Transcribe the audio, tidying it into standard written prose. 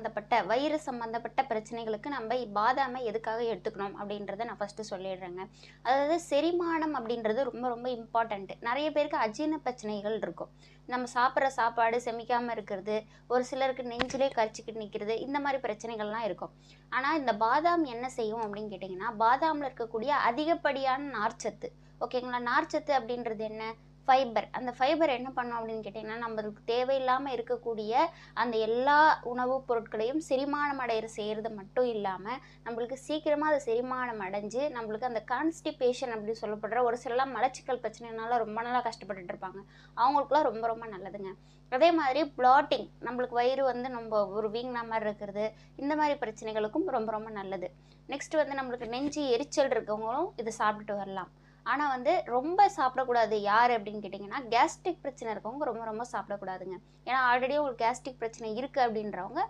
சம்மந்தப்பட்ட வயிறு சம்மந்தப்பட்ட பிரச்சனைகளுக்கு நம்ம பாதாமை எதுக்காக எடுத்துக்கணும் அப்படின்றத நான் ஃபஸ்ட்டு சொல்லிடுறேங்க. அதாவது செரிமானம் அப்படின்றது ரொம்ப ரொம்ப இம்பார்ட்டண்ட்டு. நிறைய பேருக்கு அஜீரண பிரச்சனைகள் இருக்கும். நம்ம சாப்பிட்ற சாப்பாடு செமிக்காமல் இருக்கிறது, ஒரு சிலருக்கு நெஞ்சிலே கரிச்சிக்கிட்டு நிற்கிறது, இந்த மாதிரி பிரச்சனைகள்லாம் இருக்கும். ஆனால் இந்த பாதாம் என்ன செய்யும் அப்படின்னு கேட்டிங்கன்னா, பாதாமில் இருக்கக்கூடிய அதிகப்படியான நார்ச்சத்து, ஓகேங்களா? நார்ச்சத்து அப்படின்றது என்ன? ஃபைபர். அந்த ஃபைபர் என்ன பண்ணும் அப்படின்னு கேட்டிங்கன்னா, நம்மளுக்கு தேவையில்லாமல் இருக்கக்கூடிய அந்த எல்லா உணவுப் பொருட்களையும் செரிமானம் செய்கிறது மட்டும் இல்லாமல், நம்மளுக்கு சீக்கிரமாக அது செரிமானம் அடைஞ்சு நம்மளுக்கு அந்த கான்ஸ்டிபேஷன் அப்படின்னு சொல்லப்படுற ஒரு சிலலாம் மலச்சிக்கல் பிரச்சனைனால ரொம்ப நாளாக கஷ்டப்பட்டுட்டு இருப்பாங்க. அவங்களுக்குலாம் ரொம்ப ரொம்ப நல்லதுங்க. அதே மாதிரி பிளாட்டிங், நம்மளுக்கு வயிறு வந்து நம்ம ஒரு வீங்கின மாதிரி இருக்கிறது, இந்த மாதிரி பிரச்சனைகளுக்கும் ரொம்ப ரொம்ப நல்லது. நெக்ஸ்ட் வந்து நம்மளுக்கு நெஞ்சு எரிச்சல் இருக்கவங்களும் இதை சாப்பிட்டுட்டு வரலாம். ஆனால் வந்து ரொம்ப சாப்பிடக்கூடாது. யார் அப்படின்னு கேட்டிங்கன்னா, கேஸ்ட்ரிக் பிரச்சனை இருக்கவங்க ரொம்ப ரொம்ப சாப்பிடக்கூடாதுங்க. ஏன்னா ஆல்ரெடி உங்களுக்கு கேஸ்ட்ரிக் பிரச்சனை இருக்குது அப்படின்றவங்க